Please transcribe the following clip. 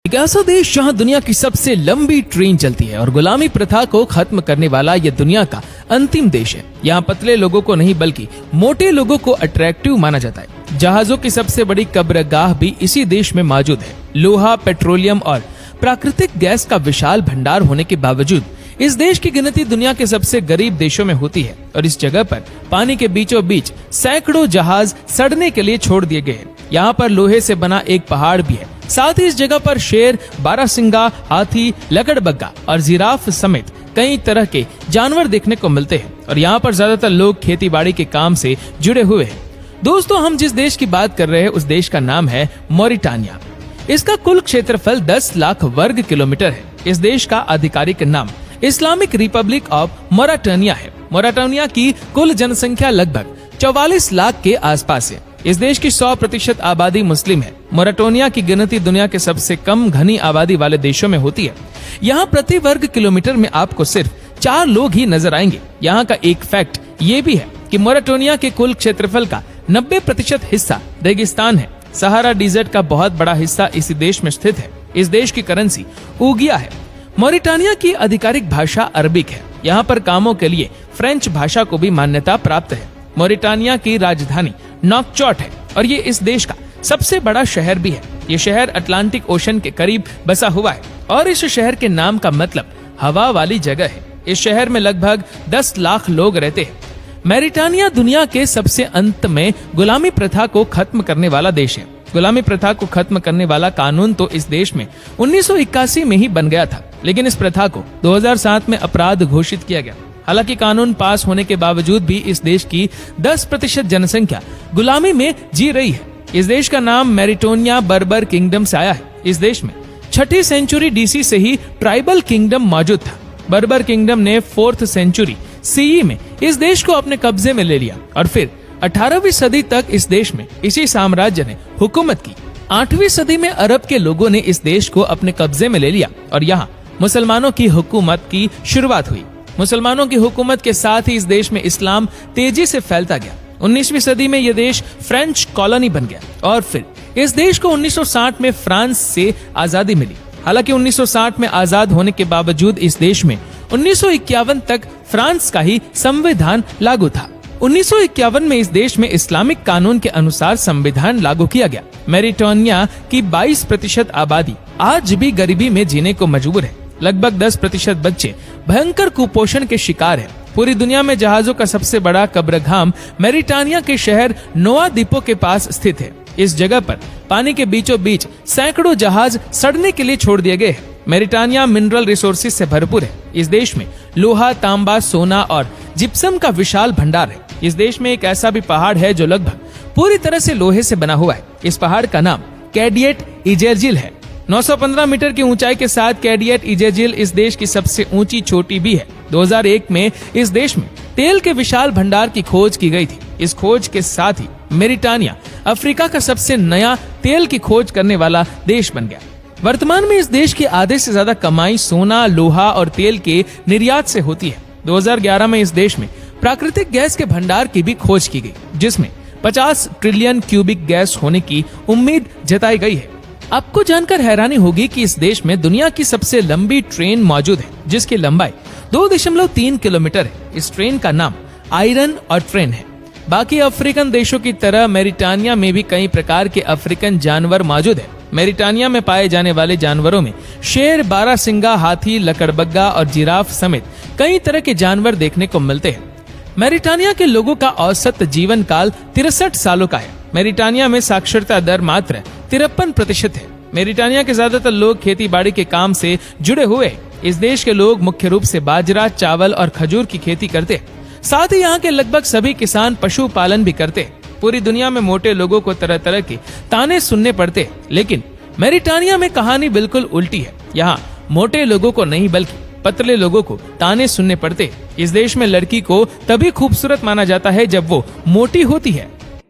एक ऐसा देश जहां दुनिया की सबसे लंबी ट्रेन चलती है और गुलामी प्रथा को खत्म करने वाला यह दुनिया का अंतिम देश है। यहाँ पतले लोगों को नहीं बल्कि मोटे लोगों को अट्रैक्टिव माना जाता है। जहाजों की सबसे बड़ी कब्रगाह भी इसी देश में मौजूद है। लोहा, पेट्रोलियम और प्राकृतिक गैस का विशाल भंडार होने के बावजूद इस देश की गिनती दुनिया के सबसे गरीब देशों में होती है और इस जगह पर पानी के बीचों बीच सैकड़ों जहाज सड़ने के लिए छोड़ दिए गए हैं। यहाँ पर लोहे से बना एक पहाड़ भी है। साथ ही इस जगह पर शेर, बारहसिंगा, हाथी, लकड़बग्गा और जिराफ समेत कई तरह के जानवर देखने को मिलते हैं और यहाँ पर ज्यादातर लोग खेती बाड़ी के काम से जुड़े हुए हैं। दोस्तों, हम जिस देश की बात कर रहे हैं उस देश का नाम है मॉरिटानिया। इसका कुल क्षेत्रफल 10 लाख वर्ग किलोमीटर है। इस देश का आधिकारिक नाम इस्लामिक रिपब्लिक ऑफ मोरिटानिया है। मोरिटानिया की कुल जनसंख्या लगभग 44 लाख के आसपास है। इस देश की 100% आबादी मुस्लिम है। मोरिटानिया की गिनती दुनिया के सबसे कम घनी आबादी वाले देशों में होती है। यहाँ प्रति वर्ग किलोमीटर में आपको सिर्फ 4 लोग ही नजर आएंगे। यहाँ का एक फैक्ट ये भी है कि मोरिटानिया के कुल क्षेत्रफल का 90% हिस्सा रेगिस्तान है। सहारा डिजर्ट का बहुत बड़ा हिस्सा इसी देश में स्थित है। इस देश की करेंसी उगिया है। मॉरिटानिया की आधिकारिक भाषा अरबिक है। यहाँ पर कामों के लिए फ्रेंच भाषा को भी मान्यता प्राप्त है। मॉरिटानिया की राजधानी नौकचोट है और ये इस देश का सबसे बड़ा शहर भी है। ये शहर अटलांटिक ओशन के करीब बसा हुआ है और इस शहर के नाम का मतलब हवा वाली जगह है। इस शहर में लगभग 10 लाख लोग रहते हैं। मॉरिटानिया दुनिया के सबसे अंत में गुलामी प्रथा को खत्म करने वाला देश है। गुलामी प्रथा को खत्म करने वाला कानून तो इस देश में 1981 में ही बन गया था, लेकिन इस प्रथा को 2007 में अपराध घोषित किया गया। हालांकि कानून पास होने के बावजूद भी इस देश की 10% जनसंख्या गुलामी में जी रही है। इस देश का नाम मैरिटोनिया बर्बर किंगडम से आया है। इस देश में 6ठी सेंचुरी डीसी से ही ट्राइबल किंगडम मौजूद था। बर्बर किंगडम ने 4th सेंचुरी सीई में इस देश को अपने कब्जे में ले लिया और फिर 18वीं सदी तक इस देश में इसी साम्राज्य ने हुकूमत की। 8वीं सदी में अरब के लोगों ने इस देश को अपने कब्जे में ले लिया और यहाँ मुसलमानों की हुकूमत की शुरुआत हुई। मुसलमानों की हुकूमत के साथ ही इस देश में इस्लाम तेजी से फैलता गया। 19वीं सदी में यह देश फ्रेंच कॉलोनी बन गया और फिर इस देश को 1960 में फ्रांस से आजादी मिली। हालांकि 1960 में आजाद होने के बावजूद इस देश में 1951 तक फ्रांस का ही संविधान लागू था। 1951 में इस देश में इस्लामिक कानून के अनुसार संविधान लागू किया गया। मॉरिटानिया की 22% आबादी आज भी गरीबी में जीने को मजबूर है। लगभग 10% बच्चे भयंकर कुपोषण के शिकार हैं। पूरी दुनिया में जहाजों का सबसे बड़ा कब्रगाह मॉरिटानिया के शहर नोआ द्वीपों के पास स्थित है। इस जगह पर पानी के बीचों बीच सैकड़ों जहाज सड़ने के लिए छोड़ दिए गए हैं। मॉरिटानिया मिनरल रिसोर्सेज से भरपूर है। इस देश में लोहा, तांबा, सोना और जिप्सम का विशाल भंडार है। इस देश में एक ऐसा भी पहाड़ है जो लगभग पूरी तरह से लोहे से बना हुआ है। इस पहाड़ का नाम कैडिएट इजेजिल है। 915 मीटर की ऊंचाई के साथ कैडिएट इजेजिल इस देश की सबसे ऊंची चोटी भी है। 2001 में इस देश में तेल के विशाल भंडार की खोज की गई थी। इस खोज के साथ ही मॉरिटानिया अफ्रीका का सबसे नया तेल की खोज करने वाला देश बन गया। वर्तमान में इस देश की आधे से ज्यादा कमाई सोना, लोहा और तेल के निर्यात से होती है। 2011 में इस देश में प्राकृतिक गैस के भंडार की भी खोज की गई, जिसमें 50 ट्रिलियन क्यूबिक गैस होने की उम्मीद जताई गई है। आपको जानकर हैरानी होगी कि इस देश में दुनिया की सबसे लंबी ट्रेन मौजूद है, जिसकी लंबाई 2.3 किलोमीटर है। इस ट्रेन का नाम आयरन और ट्रेन है। बाकी अफ्रीकन देशों की तरह मॉरिटानिया में भी कई प्रकार के अफ्रीकन जानवर मौजूद है। मॉरिटानिया में पाए जाने वाले जानवरों में शेर, बारहसिंगा, हाथी, लकड़बग्गा और जिराफ समेत कई तरह के जानवर देखने को मिलते हैं। मॉरिटानिया के लोगों का औसत जीवन काल 63 सालों का है। मॉरिटानिया में साक्षरता दर मात्र 53% है। मॉरिटानिया के ज्यादातर लोग खेती बाड़ी के काम से जुड़े हुए हैं। इस देश के लोग मुख्य रूप से बाजरा, चावल और खजूर की खेती करते हैं। साथ ही यहाँ के लगभग सभी किसान पशुपालन भी करते हैं। पूरी दुनिया में मोटे लोगों को तरह तरह के ताने सुनने पड़ते हैं, लेकिन मॉरिटानिया में कहानी बिल्कुल उल्टी है। यहाँ मोटे लोगों को नहीं बल्कि पतले लोगों को ताने सुनने पड़ते हैं। इस देश में लड़की को तभी खूबसूरत माना जाता है जब वो मोटी होती है।